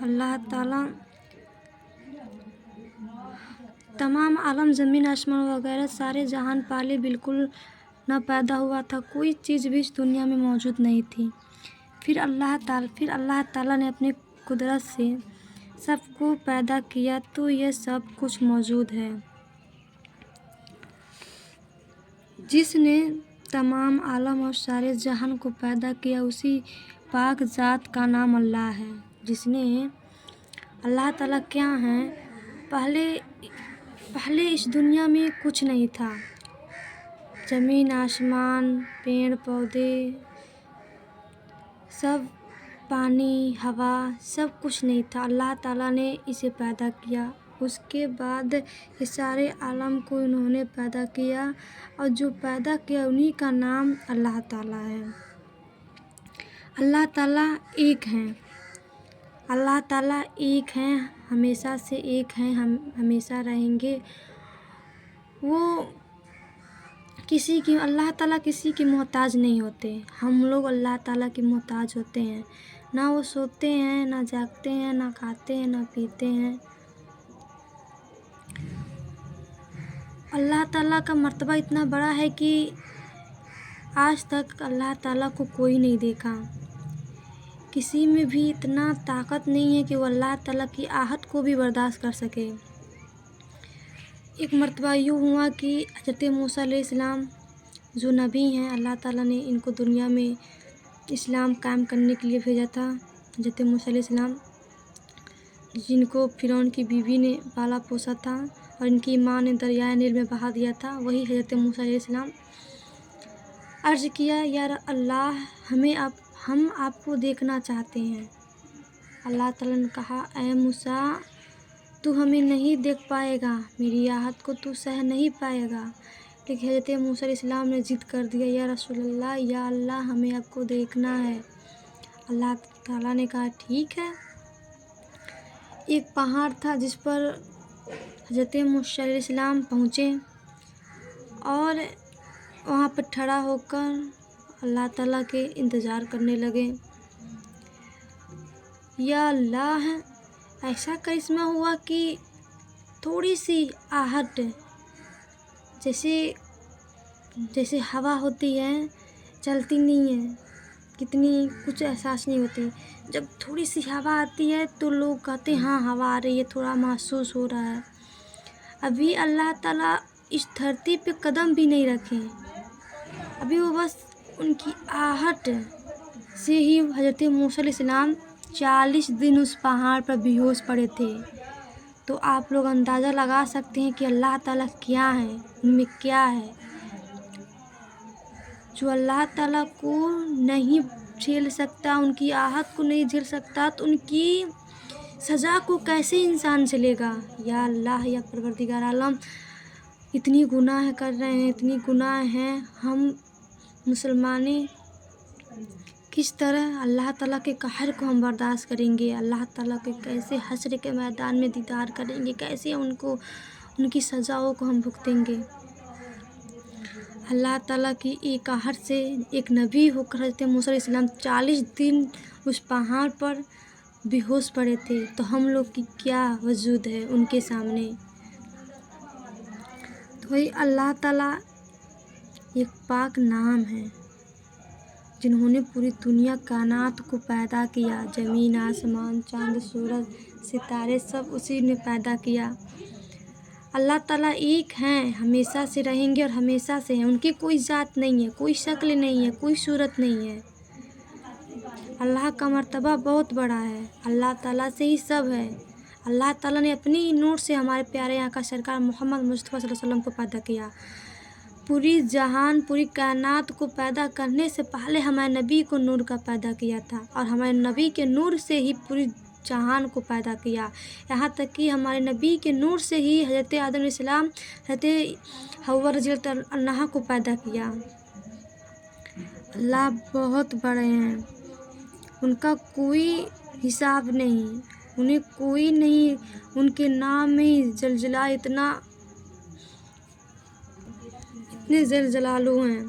अल्लाह ताला तमाम आलम ज़मीन आसमान वगैरह सारे जहान पहले बिल्कुल न पैदा हुआ था, कोई चीज़ भी इस दुनिया में मौजूद नहीं थी। फिर अल्लाह ताला ने अपनी कुदरत से सबको पैदा किया तो ये सब कुछ मौजूद है। जिसने तमाम आलम और सारे जहान को पैदा किया उसी पाक ज़ात का नाम अल्लाह है। जिसने अल्लाह ताला क्या हैं, पहले इस दुनिया में कुछ नहीं था। ज़मीन आसमान पेड़ पौधे सब, पानी हवा सब कुछ नहीं था। अल्लाह ताला ने इसे पैदा किया, उसके बाद ये सारे आलम को इन्होंने पैदा किया और जो पैदा किया उन्हीं का नाम अल्लाह ताला है। अल्लाह ताला एक हैं, अल्लाह ताला एक हैं, हमेशा से एक हैं, हम हमेशा रहेंगे। वो अल्लाह ताला किसी की मोहताज नहीं होते। हम लोग अल्लाह ताला की मोहताज होते हैं। ना वो सोते हैं, ना जागते हैं, ना खाते हैं, ना पीते हैं। अल्लाह ताला का मर्तबा इतना बड़ा है कि आज तक अल्लाह ताला को कोई नहीं देखा। किसी में भी इतना ताकत नहीं है कि वो अल्लाह ताला की आहट को भी बर्दाश्त कर सके। एक मर्तबा यूँ हुआ कि हज़रत मूसा अलैहिस्सलाम जो नबी हैं, अल्लाह ताला ने इनको दुनिया में इस्लाम कायम करने के लिए भेजा था। हज़रत मूसा अलैहिस्सलाम जिनको फ़िरौन की बीवी ने पाला पोसा था और इनकी माँ ने दरियाए नील में बहा दिया था, वही हज़रत मूसा अलैहिस्सलाम अर्ज़ किया, या अल्लाह हम आपको देखना चाहते हैं। अल्लाह ताला ने कहा, ऐ मूसा तू हमें नहीं देख पाएगा, मेरी आहट को तू सह नहीं पाएगा। लेकिन हज़रत मूसा अलैहिस्सलाम ने ज़िद कर दिया, या रसूल अल्लाह, या अल्लाह हमें आपको देखना है। अल्लाह ताला ने कहा ठीक है। एक पहाड़ था जिस पर हज़रत मूसा अलैहिस्सलाम पहुँचे और वहाँ पर खड़ा होकर अल्लाह ताला के इंतज़ार करने लगे। या अल्लाह, ऐसा करिश्मा हुआ कि थोड़ी सी आहट, जैसे हवा होती है, चलती नहीं है, कितनी कुछ एहसास नहीं होती। जब थोड़ी सी हवा आती है तो लोग कहते हैं हाँ हवा आ रही है, थोड़ा महसूस हो रहा है। अभी अल्लाह ताला इस धरती पे कदम भी नहीं रखे, अभी वो बस उनकी आहट से ही हज़रत मूसा अलैहिस्सलाम 40 दिन उस पहाड़ पर बेहोश पड़े थे। तो आप लोग अंदाज़ा लगा सकते हैं कि अल्लाह ताला क्या है, उनमें क्या है। जो अल्लाह ताला को नहीं झेल सकता, उनकी आहट को नहीं झेल सकता, तो उनकी सज़ा को कैसे इंसान झेलेगा। या अल्लाह, या परवरदिगार आलम, इतनी गुनाह कर रहे हैं, इतनी गुनाह हैं, हम मुसलमाने किस तरह अल्लाह ताला के कहर को हम बर्दाश्त करेंगे। अल्लाह ताला के कैसे हश्र के मैदान में दीदार करेंगे, कैसे उनकी सज़ाओं को हम भुगतेंगे। अल्लाह ताला की एक आहट से एक नबी होकर हज़रत मूसा अलैहिस्सलाम 40 दिन उस पहाड़ पर बेहोश पड़े थे, तो हम लोग की क्या वजूद है उनके सामने। तो वही अल्लाह ताला एक पाक नाम है, जिन्होंने पूरी दुनिया कायनात को पैदा किया। ज़मीन आसमान चाँद सूरज सितारे सब उसी ने पैदा किया। अल्लाह ताला एक हैं, हमेशा से रहेंगे और हमेशा से हैं। उनकी कोई ज़ात नहीं है, कोई शक्ल नहीं है, कोई सूरत नहीं है। अल्लाह का मर्तबा बहुत बड़ा है, अल्लाह ताला से ही सब है। अल्लाह ताला ने अपनी नूर से हमारे प्यारे आका सरकार मोहम्मद मुस्तफ़ा सल्लल्लाहु अलैहि वसल्लम को पैदा किया। पूरी जहान पूरी कायनात को पैदा करने से पहले हमारे नबी को नूर का पैदा किया था और हमारे नबी के नूर से ही पूरी जहान को पैदा किया। यहाँ तक कि हमारे नबी के नूर से ही हज़रत आदम अलैहिस्सलाम हज़रत हव्वा रज़ियल्लाहु अन्हा को पैदा किया। अल्लाह बहुत बड़े हैं, उनका कोई हिसाब नहीं, उन्हें कोई नहीं, उनके नाम में ही जलजला इतने जलजलालू हैं,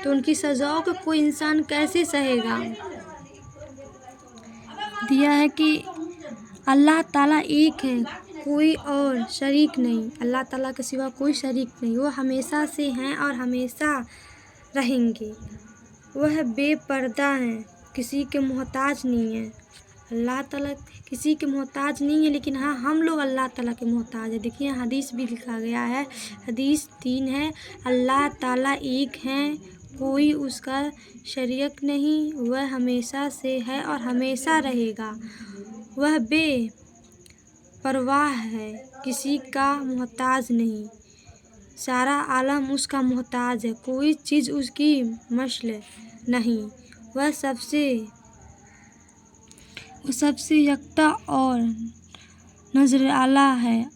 तो उनकी सज़ाओं को कोई इंसान कैसे सहेगा। दिया है कि अल्लाह ताला एक है, कोई और शरीक नहीं। अल्लाह ताला के सिवा कोई शरीक नहीं। वो हमेशा से हैं और हमेशा रहेंगे। वह बेपर्दा हैं, किसी के मोहताज नहीं है। अल्लाह ताला किसी के मोहताज नहीं है, लेकिन हाँ हम लोग अल्लाह ताला के मोहताज है। देखिए हदीस भी लिखा गया है, हदीस 3 है, अल्लाह ताला एक हैं, कोई उसका शरीक नहीं। वह हमेशा से है और हमेशा रहेगा। वह बेपरवाह है, किसी का मोहताज नहीं। सारा आलम उसका मोहताज है, कोई चीज़ उसकी मसल नहीं। वह सबसे यकता और नज़र आला है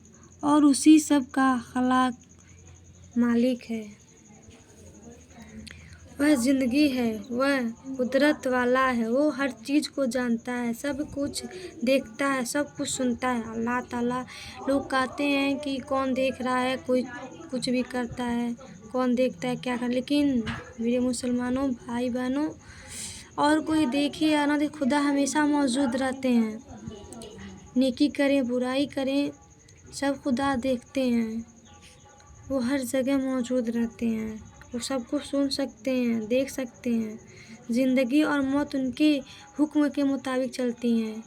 और उसी सब का खलाक मालिक है। वह ज़िंदगी है, वह कुदरत वाला है, वो हर चीज़ को जानता है, सब कुछ देखता है, सब कुछ सुनता है। अल्लाह ताला लोग कहते हैं कि कौन देख रहा है, कोई कुछ भी करता है, कौन देखता है क्या कर, लेकिन मेरे मुसलमानों भाई बहनों, और कोई देखे या ना देखे, खुदा हमेशा मौजूद रहते हैं। नेकी करें बुराई करें, सब खुदा देखते हैं। वो हर जगह मौजूद रहते हैं, वो सब कुछ सुन सकते हैं, देख सकते हैं। ज़िंदगी और मौत उनके हुक्म के मुताबिक चलती हैं।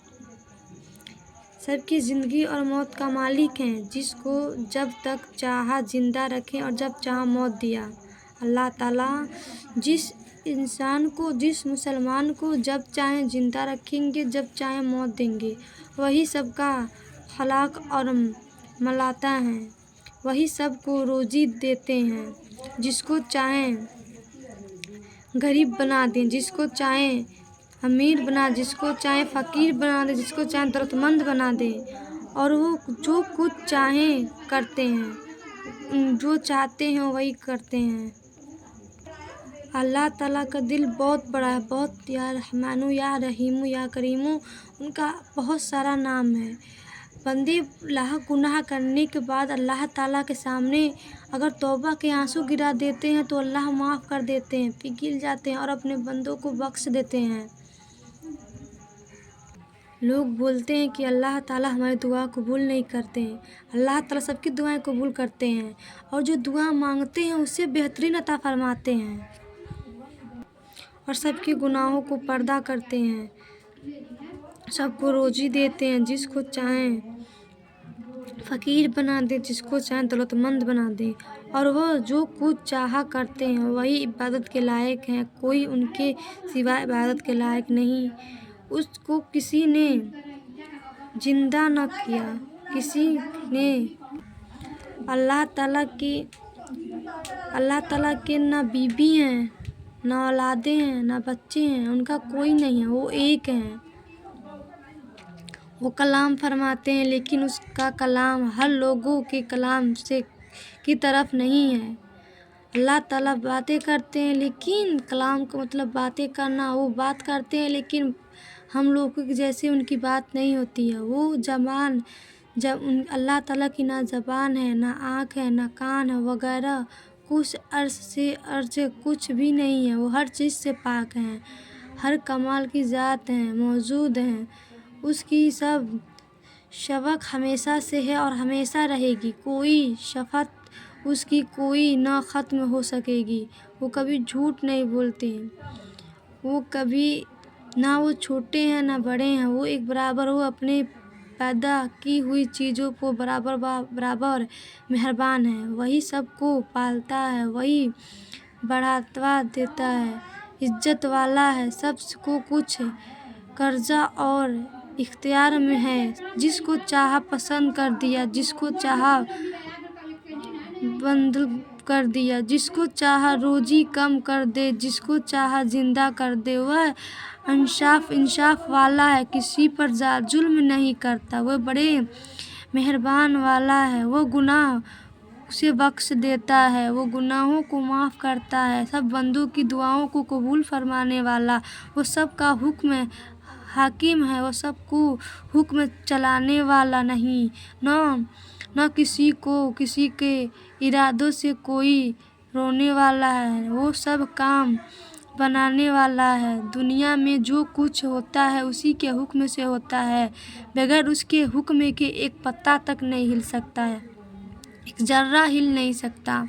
सबकी ज़िंदगी और मौत का मालिक हैं, जिसको जब तक चाहा ज़िंदा रखें और जब चाहा मौत दिया। अल्लाह ताला जिस इंसान को, जिस मुसलमान को जब चाहें ज़िंदा रखेंगे, जब चाहें मौत देंगे। वही सबका खलाक और मलाता हैं, वही सबको रोज़ी देते हैं। जिसको चाहें गरीब बना दें, जिसको चाहें अमीर बना, जिसको चाहें फ़कीर बना दें, जिसको चाहें दौलतमंद बना दें। और वो जो कुछ चाहें करते हैं, जो चाहते हैं वही करते हैं। अल्लाह ताला का दिल बहुत बड़ा है, बहुत, या रहमानु या रहीमु या करीमु, उनका बहुत सारा नाम है। बंदे लाख गुनाह करने के बाद अल्लाह ताला के सामने अगर तौबा के आंसू गिरा देते हैं तो अल्लाह माफ़ कर देते हैं, पिघल जाते हैं और अपने बंदों को बख्श देते हैं। लोग बोलते हैं कि अल्लाह ताला हमारी दुआ कबूल नहीं करते हैं। अल्लाह ताला सबकी दुआएं कबूल करते हैं और जो दुआ मांगते हैं उससे बेहतरीन अता फरमाते हैं और सबके गुनाहों को पर्दा करते हैं, सबको रोज़ी देते हैं। जिसको चाहें फ़कीर बना दे, जिसको चाहें दौलतमंद बना दे, और वो जो कुछ चाहा करते हैं वही इबादत के लायक हैं। कोई उनके सिवा इबादत के लायक नहीं। उसको किसी ने जिंदा न किया, किसी ने अल्लाह ताला के ना बीबी हैं, ना औलादे हैं, ना बच्चे हैं, उनका कोई नहीं है, वो एक हैं। वो कलाम फरमाते हैं, लेकिन उसका कलाम हर लोगों के कलाम से की तरफ नहीं है। अल्लाह ताला बातें करते हैं, लेकिन कलाम का मतलब बातें करना। वो बात करते हैं लेकिन हम लोगों के जैसे उनकी बात नहीं होती है। वो ज़बान अल्लाह ताला की ना ज़बान है, ना आँख है, ना कान है वगैरह कुछ अर्श से अर्श कुछ भी नहीं है। वो हर चीज़ से पाक हैं, हर कमाल की ज़ात हैं, मौजूद हैं। उसकी सब शफ़क़त हमेशा से है और हमेशा रहेगी। कोई शफ़क़त उसकी कोई ना ख़त्म हो सकेगी। वो कभी झूठ नहीं बोलते हैं, वो कभी ना वो छोटे हैं ना बड़े हैं, वो एक बराबर। वो अपने पैदा की हुई चीज़ों को बराबर मेहरबान है। वही सबको पालता है, वही बढ़ावा देता है, इज्जत वाला है, सबको कुछ कर्जा और इख्तियार में है। जिसको चाहा पसंद कर दिया, जिसको चाहा बंद कर दिया, जिसको चाहा रोज़ी कम कर दे, जिसको चाहा जिंदा कर दे। वह इंसाफ वाला है, किसी पर जुल्म नहीं करता। वह बड़े मेहरबान वाला है, वो गुनाह उसे बख्श देता है, वो गुनाहों को माफ़ करता है। सब बंदों की दुआओं को कबूल फरमाने वाला, वो सब का हुक्म हाकिम है, वो सबको हुक्म चलाने वाला नहीं। न किसी को किसी के इरादों से कोई रोने वाला है। वो सब काम بنانے والا ہے۔ دنیا میں جو کچھ ہوتا ہے اسی کے حکم سے ہوتا ہے، بغیر اس کے حکم کے ایک پتا تک نہیں ہل سکتا ہے، ایک ذرہ ہل نہیں سکتا۔